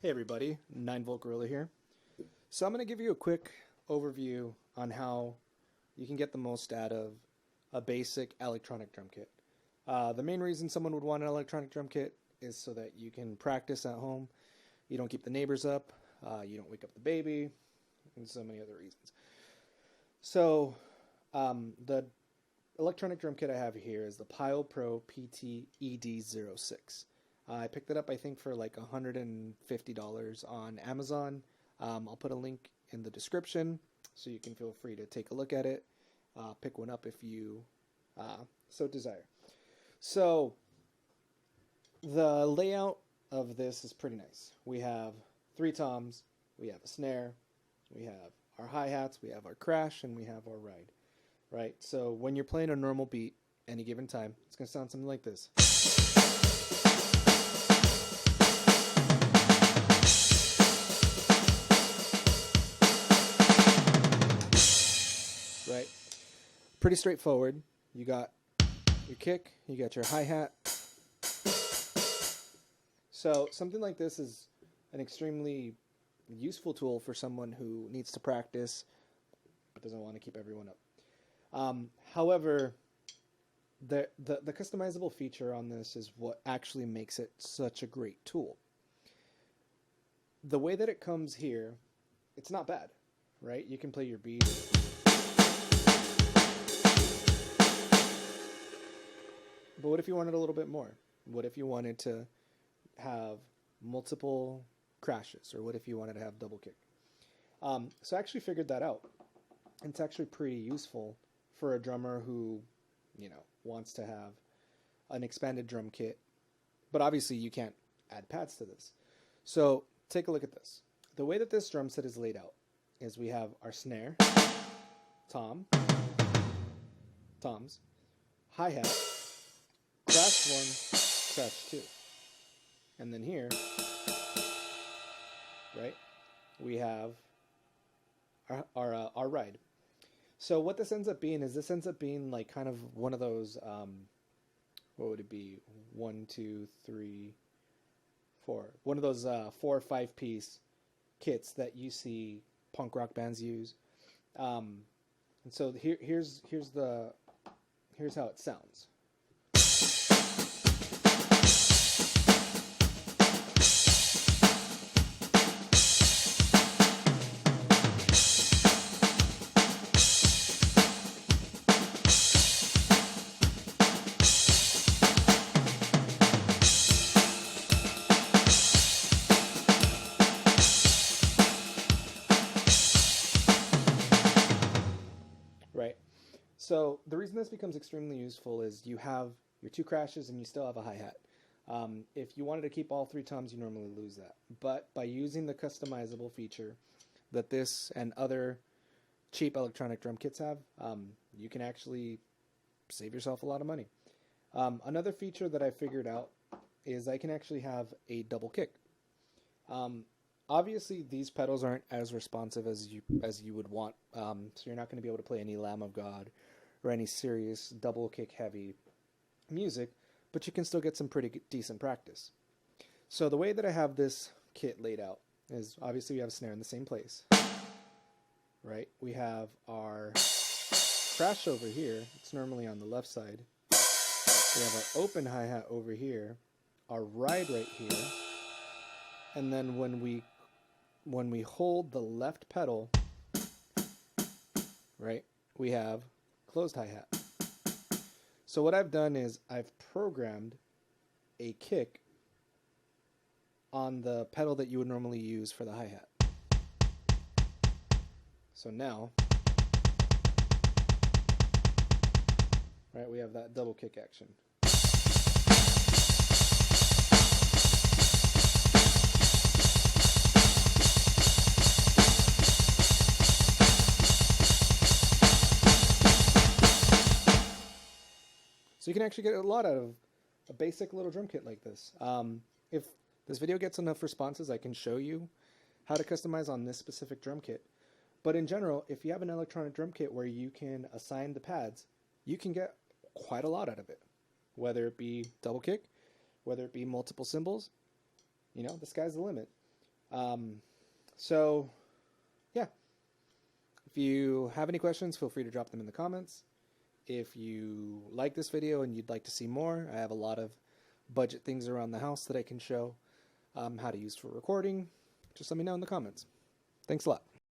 Hey everybody, 9-volt Gorilla here. So I'm going to give you a quick overview on how you can get the most out of a basic electronic drum kit. The main reason someone would want an electronic drum kit is so that you can practice at home, you don't keep the neighbors up, you don't wake up the baby, and so many other reasons. So the electronic drum kit I have here is the Pyle Pro PTED06. I picked it up, I think, for like $150 on Amazon. I'll put a link in the description so you can feel free to take a look at it. Pick one up if you so desire. So the layout of this is pretty nice. We have 3 toms, we have a snare, we have our hi-hats, we have our crash, and we have our ride. Right? So when you're playing a normal beat, any given time, it's going to sound something like this. Right? Pretty straightforward. You got your kick, you got your hi-hat. So something like this is an extremely useful tool for someone who needs to practice but doesn't want to keep everyone up. However, the customizable feature on this is what actually makes it such a great tool. The way that it comes here, it's not bad, right? You can play your beat. But what if you wanted a little bit more? What if you wanted to have multiple crashes? Or what if you wanted to have double kick? So I actually figured that out. It's actually pretty useful for a drummer who, wants to have an expanded drum kit. But obviously you can't add pads to this. So take a look at this. The way that this drum set is laid out is we have our snare, toms, hi-hat, crash 1, crash 2. And then here, right, we have our ride. So what this ends up being is like kind of one of those, what would it be? 1, 2, 3, 4. One of those 4 or 5 piece kits that you see punk rock bands use. And so here's how it sounds. Right. So the reason this becomes extremely useful is you have your 2 crashes and you still have a hi-hat. If you wanted to keep all 3 toms, you normally lose that. But by using the customizable feature that this and other cheap electronic drum kits have, you can actually save yourself a lot of money. Another feature that I figured out is I can actually have a double kick. Obviously, these pedals aren't as responsive as you would want, so you're not going to be able to play any Lamb of God or any serious double kick heavy music, but you can still get some pretty decent practice. So the way that I have this kit laid out is obviously we have a snare in the same place, right? We have our crash over here. It's normally on the left side. We have our open hi-hat over here, our ride right here, and then when we hold the left pedal, right, we have closed hi-hat. So what I've done is I've programmed a kick on the pedal that you would normally use for the hi-hat. So now, right, we have that double kick action. So you can actually get a lot out of a basic little drum kit like this. If this video gets enough responses, I can show you how to customize on this specific drum kit. But in general, if you have an electronic drum kit where you can assign the pads, you can get quite a lot out of it. Whether it be double kick, whether it be multiple cymbals, the sky's the limit. So, yeah. If you have any questions, feel free to drop them in the comments. If you like this video and you'd like to see more, I have a lot of budget things around the house that I can show how to use for recording. Just let me know in the comments. Thanks a lot.